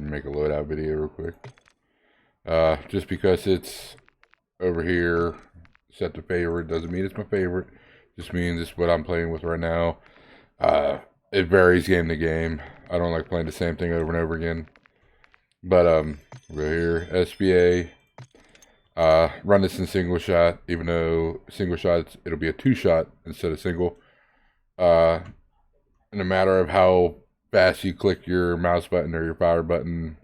and make a loadout video real quick. Just because it's over here set to favorite doesn't mean it's my favorite. Just means it's what I'm playing with right now. It varies game to game. I don't like playing the same thing over and over again. But go here, SBA. Run this in single shot, even though single shots it'll be a 2-shot instead of single. In a matter of how fast you click your mouse button or your fire button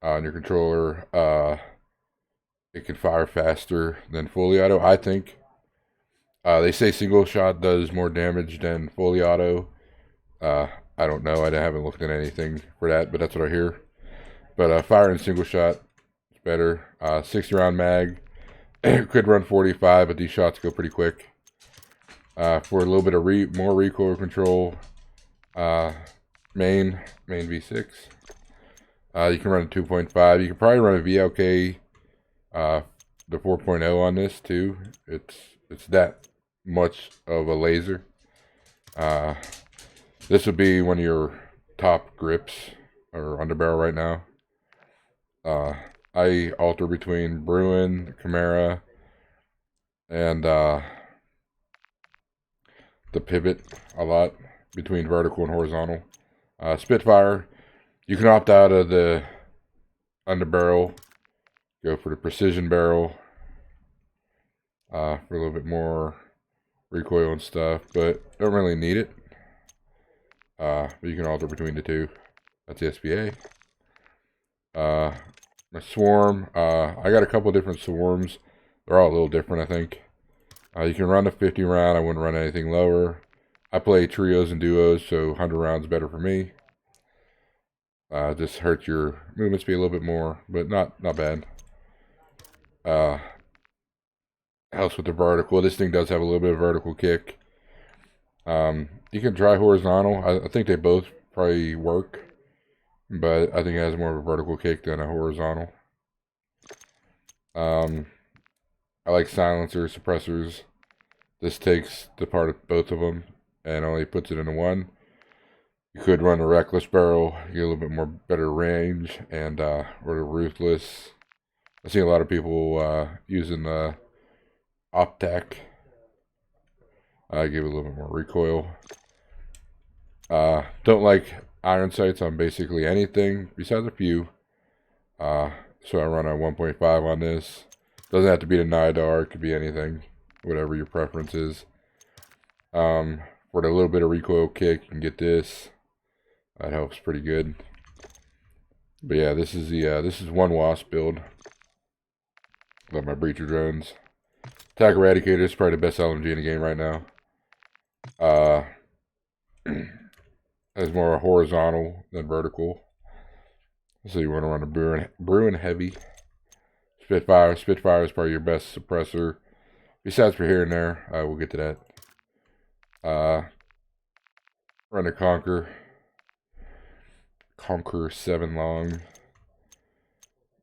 on your controller, it can fire faster than fully auto, I think. They say single shot does more damage than fully auto. I don't know. I haven't looked at anything for that, but that's what I hear. But firing single shot is better. 60-round mag. Could run 45, but these shots go pretty quick. For a little bit of more recoil control, main V6. You can run a 2.5. You can probably run a VLK, the 4.0 on this too. It's that much of a laser. This would be one of your top grips or underbarrel right now. I alter between Bruin, Chimera, and the pivot a lot between vertical and horizontal. Spitfire, you can opt out of the underbarrel, go for the precision barrel for a little bit more recoil and stuff, but don't really need it. But you can alter between the two. That's the SBA. My swarm, I got a couple different swarms. They're all a little different, I think. You can run a 50 round. I wouldn't run anything lower. I play trios and duos, so 100 rounds better for me. Just hurts your movement speed a little bit more, but not bad. Helps with the vertical. This thing does have a little bit of vertical kick. You can try horizontal. I think they both probably work, but I think it has more of a vertical kick than a horizontal. I like silencers, suppressors. This takes the part of both of them and only puts it into one. You could run a reckless barrel, you get a little bit more better range, and or the ruthless. I see a lot of people using the Optac. Give it a little bit more recoil. Don't like iron sights on basically anything besides a few. So I run a 1.5 on this. Doesn't have to be the Nidar, it could be anything, whatever your preference is. For the little bit of recoil kick, you can get this. That helps pretty good. But yeah, this is one Wasp build. Love my breacher drones. Attack Eradicator is probably the best LMG in the game right now. Has more horizontal than vertical. So you want to run a Bruin heavy. Spitfire is probably your best suppressor. Besides for here and there, we'll get to that. Run a Conquer 7 long.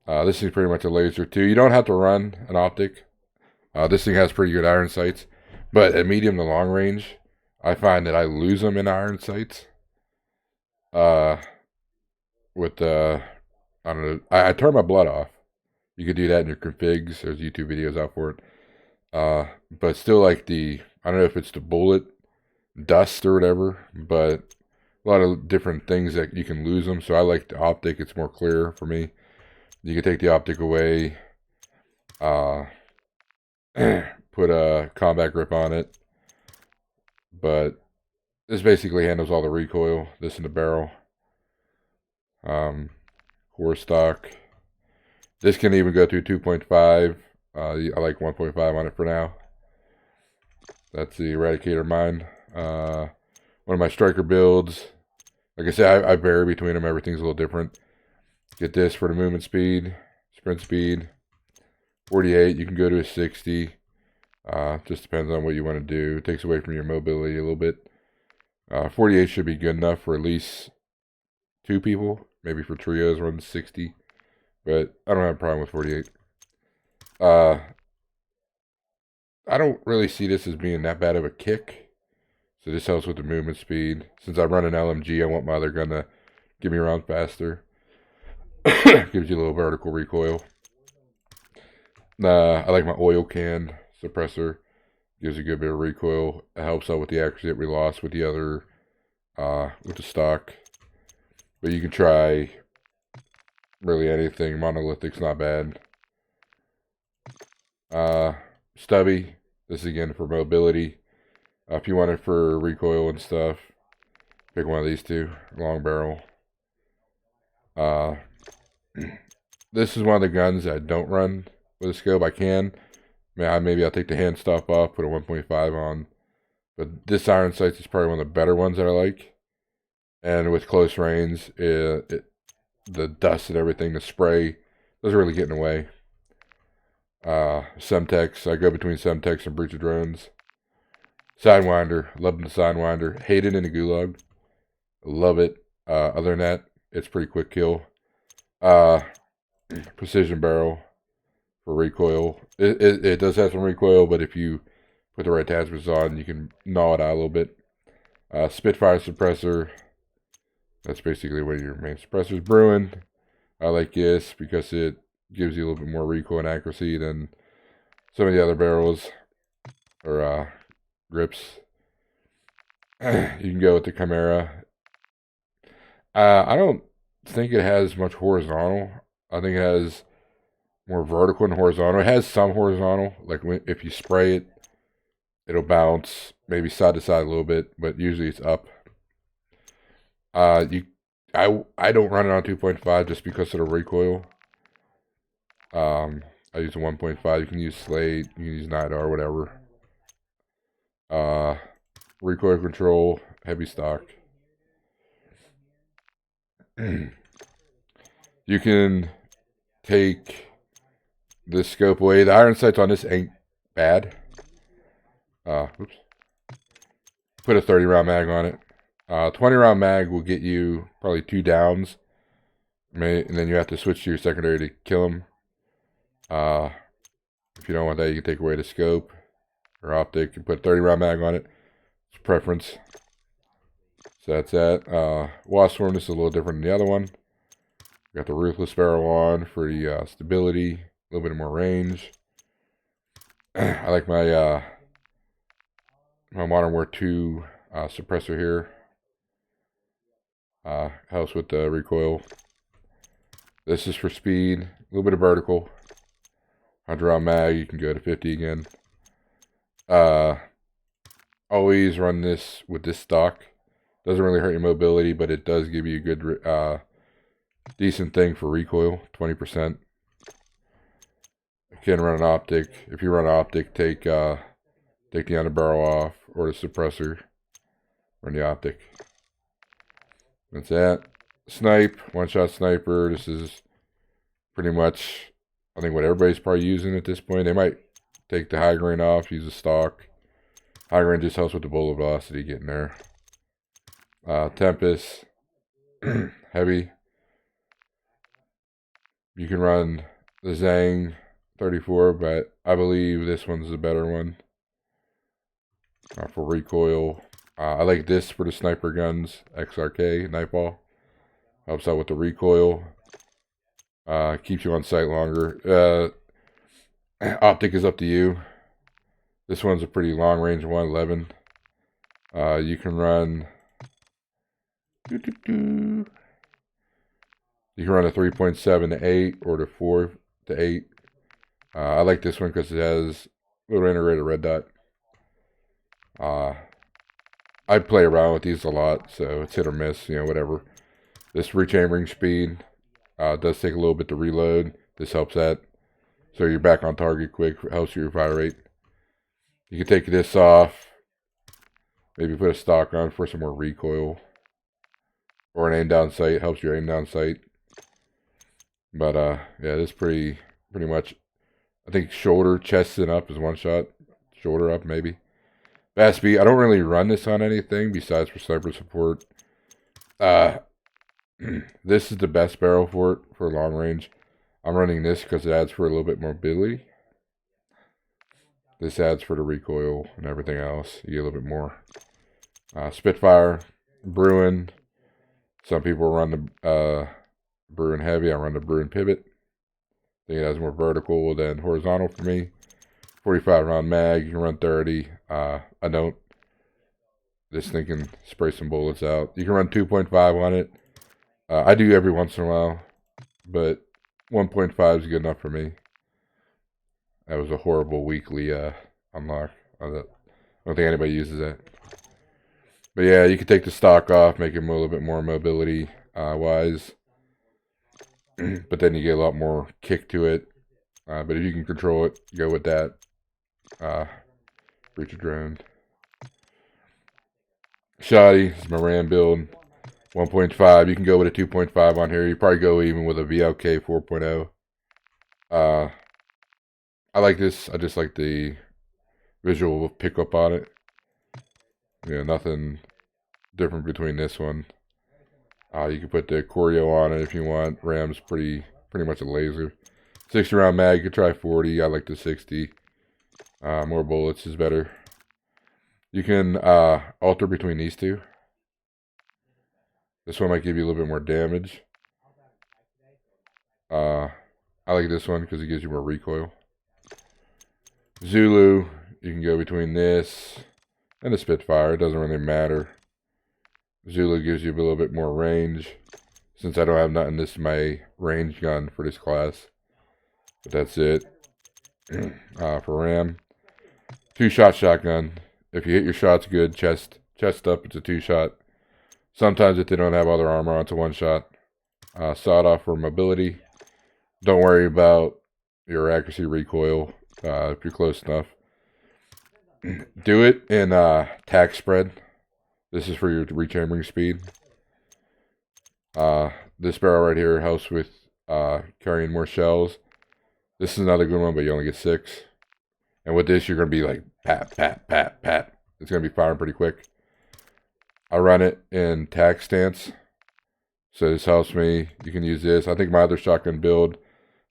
This thing's pretty much a laser too. You don't have to run an optic. This thing has pretty good iron sights, but at medium to long range, I find that I lose them in iron sights. With I don't know, I turn my blood off. You could do that in your configs. There's YouTube videos out for it. But still, like I don't know if it's the bullet dust or whatever, but a lot of different things that you can lose them. So I like the optic. It's more clear for me. You can take the optic away. Put a combat grip on it. But this basically handles all the recoil. This in the barrel. Horse stock. This can even go through 2.5. I like 1.5 on it for now. That's the Eradicator mine. One of my striker builds. Like I said, I vary between them. Everything's a little different. Get this for the movement speed, sprint speed. 48. You can go to a 60. Just depends on what you want to do. It takes away from your mobility a little bit. 48 should be good enough for at least 2 people. Maybe for trios, run 60. But I don't have a problem with 48. I don't really see this as being that bad of a kick. So this helps with the movement speed. Since I run an LMG, I want my other gun to give me around faster. Gives you a little vertical recoil. I like my oil can suppressor. Gives a good bit of recoil. It helps out with the accuracy that we lost with the other, with the stock. But you can try really anything. Monolithic's not bad. Stubby. This is again for mobility. If you want it for recoil and stuff, pick one of these two. Long barrel. This is one of the guns that I don't run with a scope. I can. Maybe I'll take the hand stop off, put a 1.5 on. But this iron sights is probably one of the better ones that I like. And with close range, the dust and everything, the spray, doesn't really get in the way. Semtex, I go between Semtex and Breach of Drones. Sidewinder, love the Sidewinder. Hate it in the Gulag. Love it. Other than that, it's pretty quick kill. Precision barrel for recoil. It does have some recoil, but if you put the right attachments on, you can gnaw it out a little bit. Spitfire suppressor. That's basically what your main suppressor is. Bruin. I like this because it gives you a little bit more recoil and accuracy than some of the other barrels or grips. You can go with the Chimera. I don't think it has much horizontal. I think it has more vertical than horizontal. It has some horizontal. Like if you spray it, it'll bounce maybe side to side a little bit, but usually it's up. I don't run it on 2.5 just because of the recoil. I use a 1.5. You can use Slate, you can use Nidar, whatever. Recoil control, heavy stock. You can take this scope away. The iron sights on this ain't bad. Oops. Put a 30 round mag on it. 20 round mag will get you probably 2 downs. And then you have to switch to your secondary to kill them. If you don't want that, you can take away the scope or optic and put 30 round mag on it. It's preference. So that's that. Wasp Swarm, this is a little different than the other one. Got the Ruthless barrel on for the stability, a little bit more range. I like my my Modern War 2 suppressor here. Helps with the recoil. This is for speed, a little bit of vertical. 100 round mag, you can go to 50 again. Always run this with this stock. Doesn't really hurt your mobility, but it does give you a good, decent thing for recoil, 20%. You can run an optic. If you run an optic, take the underbarrel off or the suppressor. Run the optic. That's that. Snipe, one-shot sniper. This is pretty much, I think, what everybody's probably using at this point. They might take the high grain off, use a stock. High grain just helps with the bullet velocity getting there. Tempest, heavy. You can run the Zhang 34, but I believe this one's the better one for recoil. I like this for the sniper guns, XRK, Nightball. Helps out with the recoil. Keeps you on sight longer. Optic is up to you. This one's a pretty long range one, 11. You can run... You can run a 3.7 to 8 or to 4 to 8. I like this one because it has a little integrated red dot. I play around with these a lot, so it's hit or miss, whatever. This rechambering speed does take a little bit to reload. This helps that. So you're back on target quick, helps your fire rate. You can take this off. Maybe put a stock on for some more recoil. Or an aim down sight, helps your aim down sight. But yeah, this is pretty much, I think shoulder, chest and up is one shot. Shoulder up maybe. Fast speed, I don't really run this on anything besides for sniper support. This is the best barrel for it, for long range. I'm running this because it adds for a little bit more mobility. This adds for the recoil and everything else. You get a little bit more. Spitfire, Bruin. Some people run the Bruin heavy, I run the Bruin pivot. I think it has more vertical than horizontal for me. 45 round mag, you can run 30. I don't. This thing can spray some bullets out. You can run 2.5 on it. I do every once in a while, but 1.5 is good enough for me. That was a horrible weekly unlock. I don't think anybody uses that. But yeah, you can take the stock off, make it a little bit more mobility wise. But then you get a lot more kick to it. But if you can control it, go with that. Breach of drone. Shoddy is my RAM build. 1.5. You can go with a 2.5 on here. You probably go even with a VLK 4.0. I like this. I just like the visual pickup on it. Yeah, nothing different between this one. You can put the choreo on it if you want. RAM's pretty much a laser. 60 round mag. You could try 40. I like the 60. More bullets is better. You can alter between these two. This one might give you a little bit more damage. I like this one because it gives you more recoil. Zulu, you can go between this and the Spitfire. It doesn't really matter. Zulu gives you a little bit more range. Since I don't have nothing, this is my range gun for this class. But that's it. For RAM. 2-shot shotgun. If you hit your shots good, chest up, it's a 2-shot. Sometimes if they don't have other armor on, it's a 1-shot. Sawed off for mobility. Don't worry about your accuracy recoil if you're close enough. Do it in tack spread. This is for your rechambering speed. This barrel right here helps with carrying more shells. This is another good one, but you only get 6. And with this, you're going to be like, pat, pat, pat, pat. It's going to be firing pretty quick. I run it in tack stance. So this helps me. You can use this. I think my other shotgun build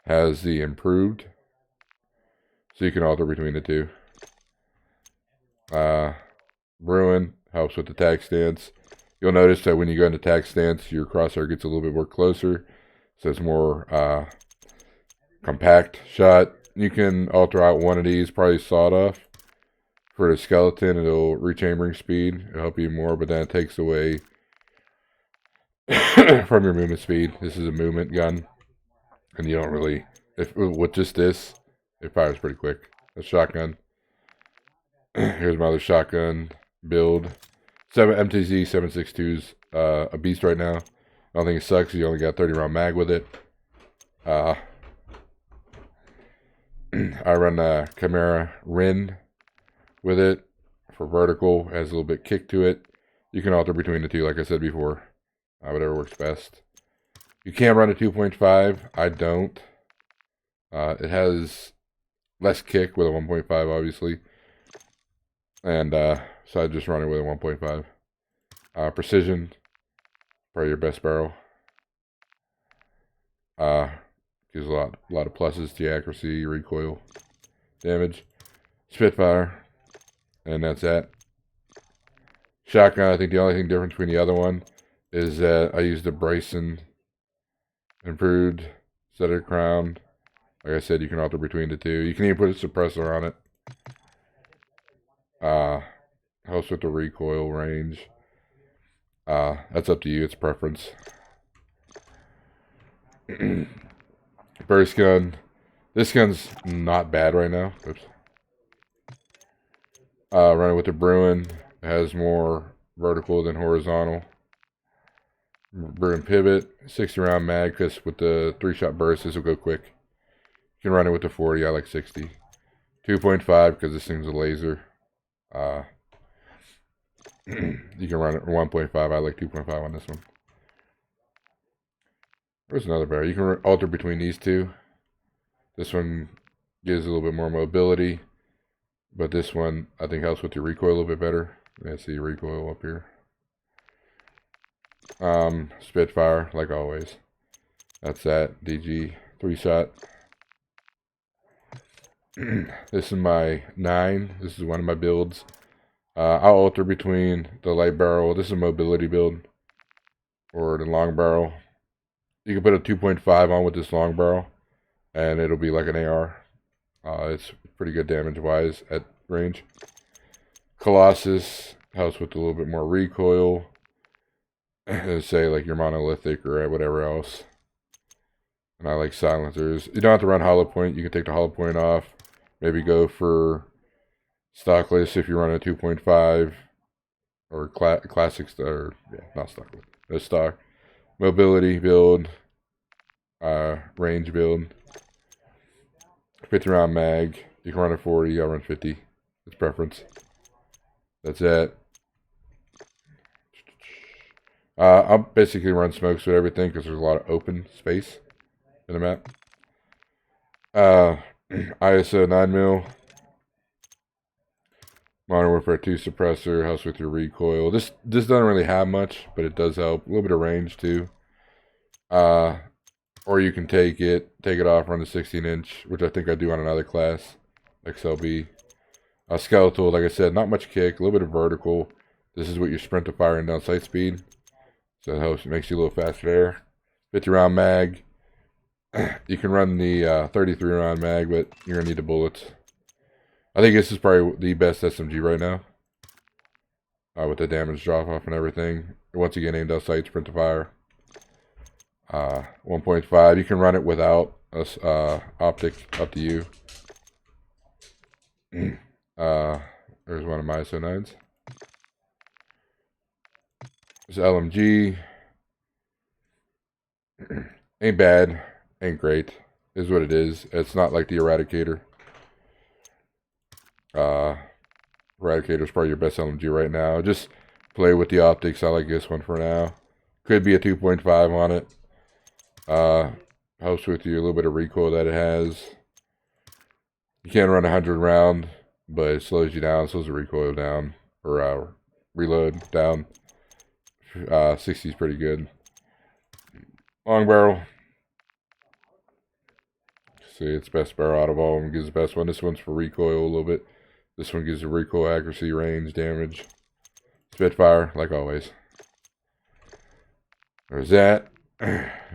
has the improved. So you can alter between the two. Bruin helps with the tack stance. You'll notice that when you go into tack stance, your crosshair gets a little bit more closer. So it's more compact shot. You can alter out one of these, probably sawed off. For the skeleton, it'll rechambering speed. It'll help you more, but then it takes away from your movement speed. This is a movement gun. And you don't really, with just this, it fires pretty quick. A shotgun. Here's my other shotgun build. 7 MTZ 7.62's a beast right now. I don't think it sucks. You only got 30 round mag with it. I run a Chimera Rin with it for vertical. Has a little bit kick to it. You can alter between the two, like I said before. Whatever works best. You can run a 2.5. I don't. It has less kick with a 1.5, obviously. And so I just run it with a 1.5. Precision, probably your best barrel. Gives a lot of pluses to accuracy, recoil, damage. Spitfire, and that's that. Shotgun, I think the only thing different between the other one is that I used the Bryson improved set of crown. Like I said, you can alter between the two. You can even put a suppressor on it. Helps with the recoil range. That's up to you. It's preference. Burst gun. This gun's not bad right now. Oops. Running with the Bruin. It has more vertical than horizontal. Bruin pivot. 60 round mag, because with the 3-shot burst, this will go quick. You can run it with the 40. I like 60. 2.5 because this thing's a laser. You can run it 1.5. I like 2.5 on this one. There's another barrel. You can alter between these two. This one gives a little bit more mobility, but this one I think helps with your recoil a little bit better. I see recoil up here. Spitfire, like always. That's that. DG 3-shot. This is my 9. This is one of my builds. I'll alter between the light barrel. This is a mobility build, or the long barrel. You can put a 2.5 on with this long barrel, and it'll be like an AR. It's pretty good damage-wise at range. Colossus helps with a little bit more recoil. Say like your monolithic or whatever else. And I like silencers. You don't have to run hollow point. You can take the hollow point off. Maybe go for stockless if you run a 2.5 or classic, or yeah, not stockless, no stock. Mobility build, range build. 50 round mag. You can run a 40. I'll run 50. It's preference. That's it. I'll basically run smokes with everything because there's a lot of open space in the map. ISO 9mm. Modern Warfare 2 suppressor helps with your recoil. This doesn't really have much, but it does help. A little bit of range too. Or you can take it off, run the 16-inch, which I think I do on another class, XLB. Skeletal, like I said, not much kick, a little bit of vertical. This is what your sprint to fire and down sight speed. So it helps, it makes you a little faster there. 50 round mag. You can run the 33 round mag, but you're going to need the bullets. I think this is probably the best SMG right now. With the damage drop off and everything. Once again, aimed out sight, sprint to fire. 1.5. You can run it without optic, up to you. There's one of my ISO 9s. This LMG. Ain't bad, ain't great. Is what it is. It's not like the Eradicator. Eradicator's probably your best LMG right now. Just play with the optics. I like this one for now. Could be a 2.5 on it. Helps with you a little bit of recoil that it has. You can't run 100 round, but it slows you down, slows the recoil down, or reload down. 60 is pretty good. Long barrel. See, it's best barrel out of all of them. Gives the best one. This one's for recoil a little bit. This one gives you recoil, accuracy, range, damage. Spitfire, like always. There's that.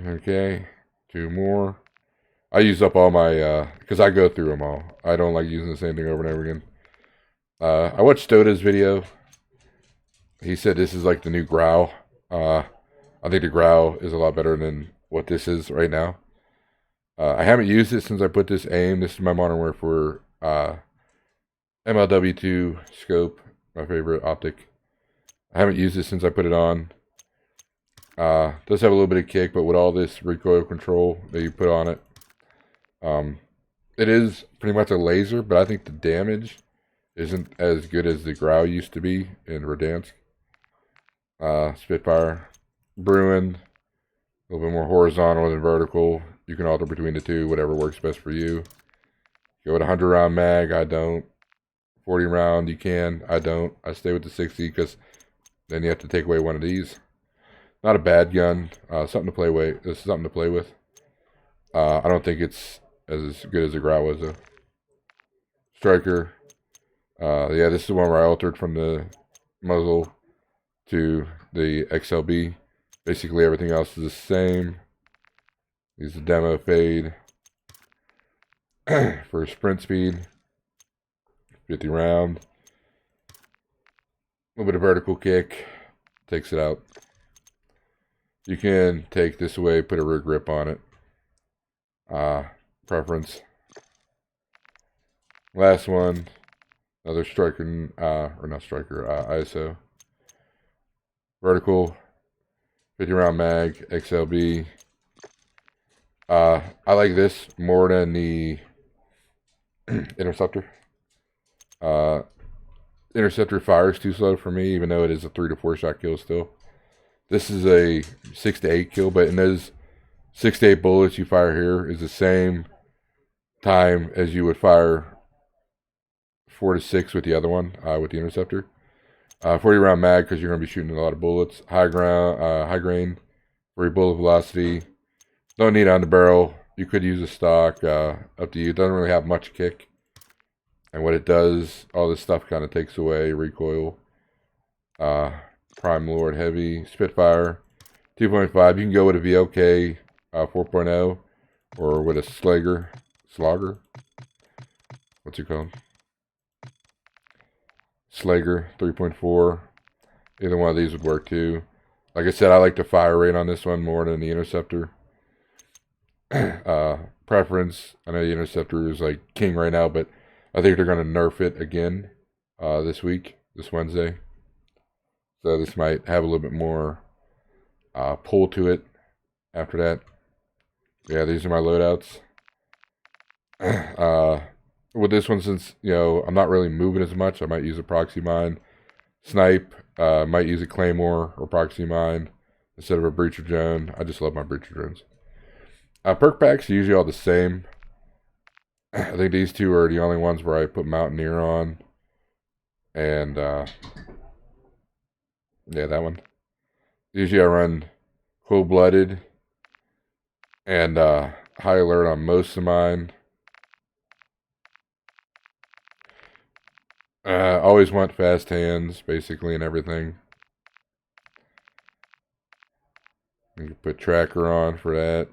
Okay, 2 more. I use up all my, because I go through them all. I don't like using the same thing over and over again. I watched Dota's video. He said this is like the new Growl. I think the Growl is a lot better than what this is right now. I haven't used it since I put this aim. This is my Modern Warfare MLW2 scope, my favorite optic. I haven't used it since I put it on. Does have a little bit of kick, but with all this recoil control that you put on it, it is pretty much a laser, but I think the damage isn't as good as the Growl used to be in Verdansk. Spitfire, Bruin, a little bit more horizontal than vertical. You can alter between the two, whatever works best for you. Go with 100 round mag, I don't. 40 round, you can, I don't. I stay with the 60 because then you have to take away one of these. Not a bad gun, something to play with. This is something to play with. I don't think it's as good as the Growl was though. Striker, yeah, this is the one where I altered from the muzzle to the XLB. Basically everything else is the same. Use the demo fade for sprint speed. 50 round. A little bit of vertical kick. Takes it out. You can take this away, put a rear grip on it. Preference. Last one. Another striker, or not striker, ISO. Vertical. 50 round mag, XLB. I like this more than the Interceptor. Interceptor fires too slow for me, even though it is a 3 to 4 shot kill still. This is a 6 to 8 kill, but in those 6 to 8 bullets you fire here is the same time as you would fire 4 to 6 with the other one, with the Interceptor. 40 round mag because you're going to be shooting a lot of bullets. High grain for your bullet velocity. Don't need it on the barrel. You could use a stock, up to you. It doesn't really have much kick. And what it does, all this stuff kind of takes away recoil. Prime Lord Heavy, Spitfire, 2.5. You can go with a VLK 4.0, or with a Slogger. What's it called? Slager 3.4. Either one of these would work too. Like I said, I like the fire rate on this one more than the Interceptor. Preference. I know the Interceptor is like king right now, but I think they're going to nerf it again this week, this Wednesday. So this might have a little bit more pull to it after that. Yeah, these are my loadouts. With this one, since, you know, I'm not really moving as much, I might use a proxy mine. Snipe, might use a claymore or proxy mine instead of a breacher drone. I just love my breacher drones. Perk packs are usually all the same. I think these two are the only ones where I put Mountaineer on. And, yeah, that one. Usually I run Cold-Blooded and High Alert on most of mine. Always want fast hands, basically, and everything. You can put Tracker on for that.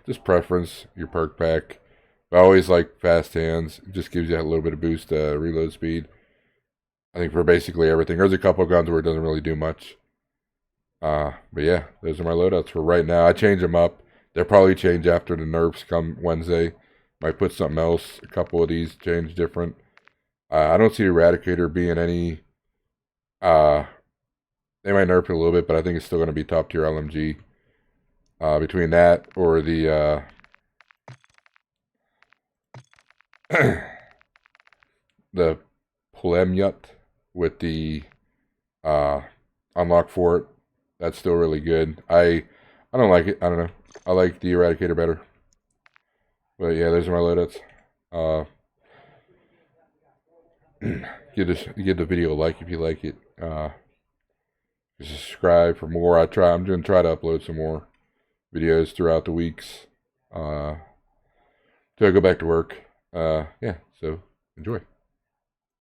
Just preference, your perk pack. I always like fast hands. It just gives you a little bit of boost reload speed. I think for basically everything. There's a couple of guns where it doesn't really do much. But yeah, those are my loadouts for right now. I change them up. They'll probably change after the nerfs come Wednesday. Might put something else. A couple of these change different. I don't see Eradicator being any. They might nerf it a little bit, but I think it's still going to be top tier LMG. Between that or the the Pulemyut with the unlock for it, that's still really good. I don't like it. I don't know. I like the Eradicator better. But yeah, those are my loadouts. Give the video a like if you like it. Subscribe for more. I'm gonna try to upload some more videos throughout the weeks. Till I go back to work. Yeah, so enjoy.